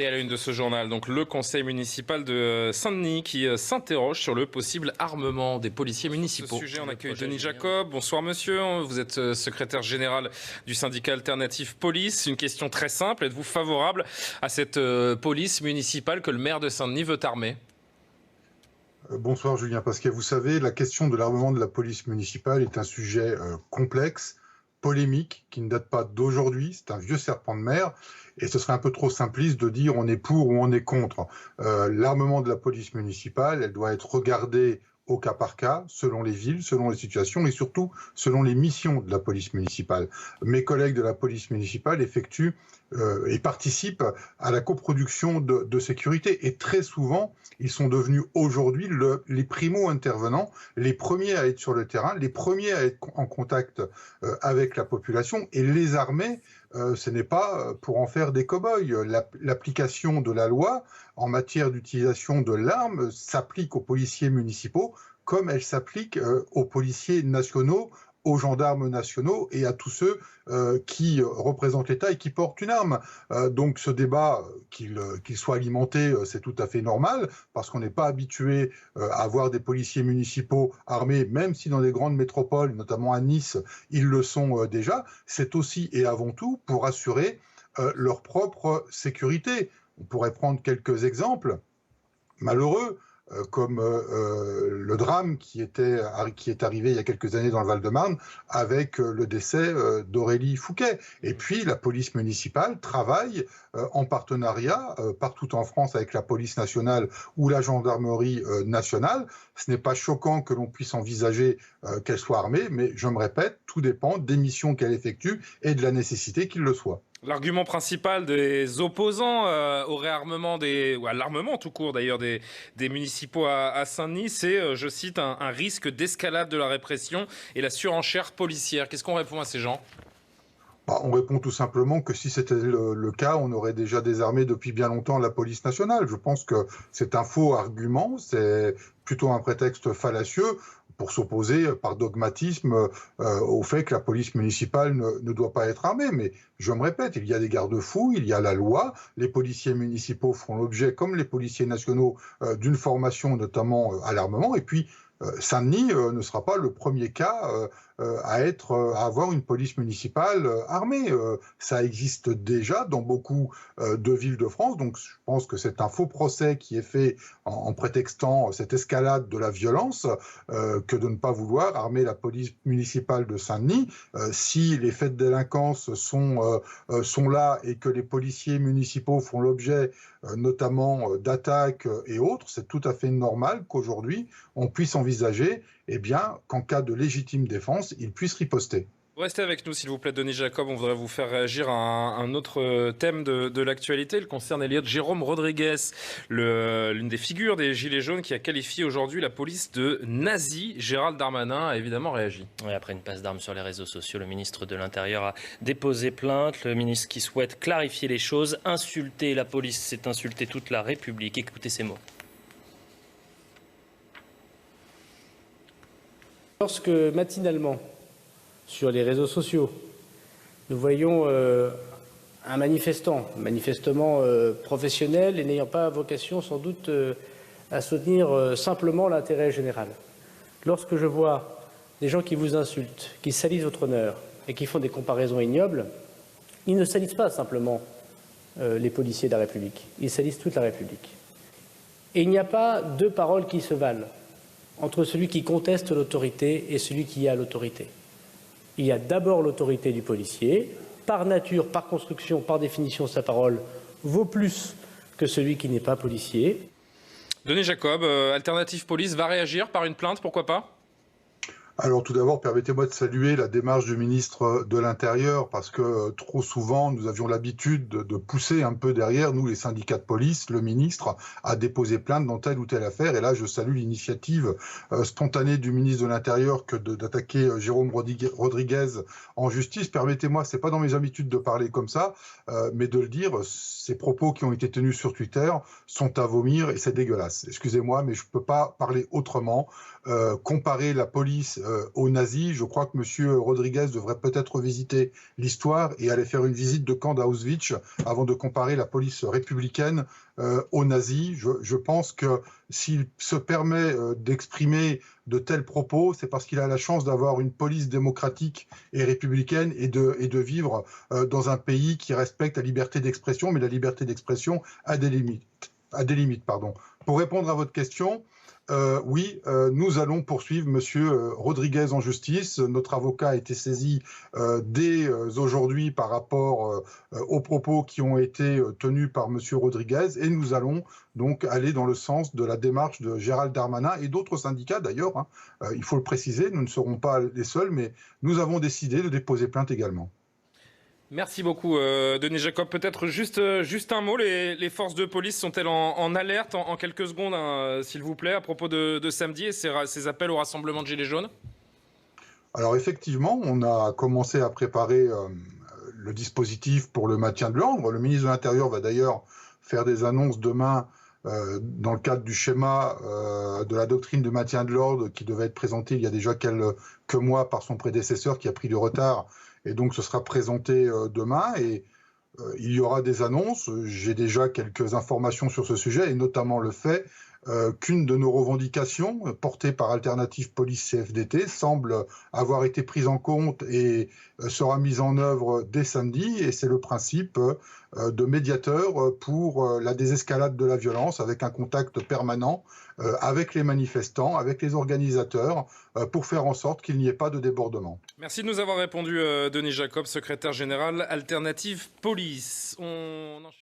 Et à la une de ce journal, donc le conseil municipal de Saint-Denis qui s'interroge sur le possible armement des policiers municipaux. Ce sujet, on accueille Denis Jacob. Bonsoir monsieur, vous êtes secrétaire général du syndicat Alternative Police. Une question très simple, êtes-vous favorable à cette police municipale que le maire de Saint-Denis veut armer ? Bonsoir Julien Pasquet. Vous savez, la question de l'armement de la police municipale est un sujet complexe, polémique, qui ne date pas d'aujourd'hui. C'est un vieux serpent de mer et ce serait un peu trop simpliste de dire on est pour ou on est contre. L'armement de la police municipale, elle doit être regardée au cas par cas, selon les villes, selon les situations et surtout selon les missions de la police municipale. Mes collègues de la police municipale effectuent et participent à la coproduction de sécurité. Et très souvent, ils sont devenus aujourd'hui les primo-intervenants, les premiers à être sur le terrain, les premiers à être en contact avec la population. Et les armées, ce n'est pas pour en faire des cow-boys. L'application de la loi en matière d'utilisation de l'arme s'applique aux policiers municipaux comme elle s'applique aux policiers nationaux, aux gendarmes nationaux et à tous ceux qui représentent l'État et qui portent une arme. Donc ce débat, qu'il soit alimenté, c'est tout à fait normal, parce qu'on n'est pas habitué à voir des policiers municipaux armés, même si dans les grandes métropoles, notamment à Nice, ils le sont déjà. C'est aussi et avant tout pour assurer leur propre sécurité. On pourrait prendre quelques exemples malheureux, comme le drame qui est arrivé il y a quelques années dans le Val-de-Marne avec le décès d'Aurélie Fouquet. Et puis la police municipale travaille en partenariat partout en France avec la police nationale ou la gendarmerie nationale. Ce n'est pas choquant que l'on puisse envisager qu'elle soit armée, mais je me répète, tout dépend des missions qu'elle effectue et de la nécessité qu'il le soit. L'argument principal des opposants au réarmement ou à l'armement tout court d'ailleurs des municipaux à Saint-Denis, c'est, je cite, un risque d'escalade de la répression et la surenchère policière. Qu'est-ce qu'on répond à ces gens ? On répond tout simplement que si c'était le cas, on aurait déjà désarmé depuis bien longtemps la police nationale. Je pense que c'est un faux argument, c'est plutôt un prétexte fallacieux pour s'opposer par dogmatisme au fait que la police municipale ne doit pas être armée. Mais je me répète, il y a des garde-fous, il y a la loi, les policiers municipaux font l'objet, comme les policiers nationaux, d'une formation notamment à l'armement, et puis Saint-Denis ne sera pas le premier cas à avoir une police municipale armée. Ça existe déjà dans beaucoup de villes de France, donc je pense que c'est un faux procès qui est fait en prétextant cette escalade de la violence que de ne pas vouloir armer la police municipale de Saint-Denis. Si les faits de délinquance sont là et que les policiers municipaux font l'objet notamment d'attaques et autres, c'est tout à fait normal qu'aujourd'hui on puisse envisager qu'en cas de légitime défense, ils puissent riposter. Restez avec nous, s'il vous plaît, Denis Jacob. On voudrait vous faire réagir à un autre thème de l'actualité. Il concerne Elliot Jérôme Rodriguez, l'une des figures des Gilets jaunes qui a qualifié aujourd'hui la police de nazie. Gérald Darmanin a évidemment réagi. Oui, après une passe d'armes sur les réseaux sociaux, le ministre de l'Intérieur a déposé plainte. Le ministre qui souhaite clarifier les choses. Insulter la police, c'est insulter toute la République. Écoutez ces mots. Lorsque matinalement, sur les réseaux sociaux, nous voyons un manifestement professionnel et n'ayant pas vocation sans doute à soutenir simplement l'intérêt général. Lorsque je vois des gens qui vous insultent, qui salissent votre honneur et qui font des comparaisons ignobles, ils ne salissent pas simplement les policiers de la République, ils salissent toute la République. Et il n'y a pas deux paroles qui se valent entre celui qui conteste l'autorité et celui qui a l'autorité. Il y a d'abord l'autorité du policier. Par nature, par construction, par définition, sa parole vaut plus que celui qui n'est pas policier. Denis Jacob, Alternative Police va réagir par une plainte, pourquoi pas ? Alors tout d'abord, permettez-moi de saluer la démarche du ministre de l'Intérieur, parce que trop souvent, nous avions l'habitude de pousser un peu derrière, nous les syndicats de police, le ministre, à déposer plainte dans telle ou telle affaire. Et là, je salue l'initiative spontanée du ministre de l'Intérieur que d'attaquer Jérôme Rodriguez en justice. Permettez-moi, c'est pas dans mes habitudes de parler comme ça, mais de le dire, ces propos qui ont été tenus sur Twitter sont à vomir et c'est dégueulasse. Excusez-moi, mais je peux pas parler autrement. Comparer la police aux nazis. Je crois que M. Rodriguez devrait peut-être visiter l'histoire et aller faire une visite de camp d'Auschwitz avant de comparer la police républicaine aux nazis. Je pense que s'il se permet d'exprimer de tels propos, c'est parce qu'il a la chance d'avoir une police démocratique et républicaine et de vivre dans un pays qui respecte la liberté d'expression, mais la liberté d'expression a des limites. Pour répondre à votre question, oui, nous allons poursuivre Monsieur Rodriguez en justice. Notre avocat a été saisi dès aujourd'hui par rapport aux propos qui ont été tenus par Monsieur Rodriguez, et nous allons donc aller dans le sens de la démarche de Gérald Darmanin et d'autres syndicats d'ailleurs. Hein. Il faut le préciser, nous ne serons pas les seuls, mais nous avons décidé de déposer plainte également. Merci beaucoup, Denis Jacob. Peut-être juste un mot. Les forces de police sont-elles en alerte en quelques secondes, hein, s'il vous plaît, à propos de samedi et ces appels au rassemblement de Gilets jaunes? Alors effectivement, on a commencé à préparer le dispositif pour le maintien de l'ordre. Le ministre de l'Intérieur va d'ailleurs faire des annonces demain dans le cadre du schéma de la doctrine de maintien de l'ordre qui devait être présenté il y a déjà quelques mois par son prédécesseur qui a pris du retard. Et donc, ce sera présenté demain et il y aura des annonces. J'ai déjà quelques informations sur ce sujet et notamment le fait qu'une de nos revendications portées par Alternative Police CFDT semble avoir été prise en compte et sera mise en œuvre dès samedi. Et c'est le principe de médiateur pour la désescalade de la violence avec un contact permanent avec les manifestants, avec les organisateurs, pour faire en sorte qu'il n'y ait pas de débordement. Merci de nous avoir répondu, Denis Jacob, secrétaire général Alternative Police.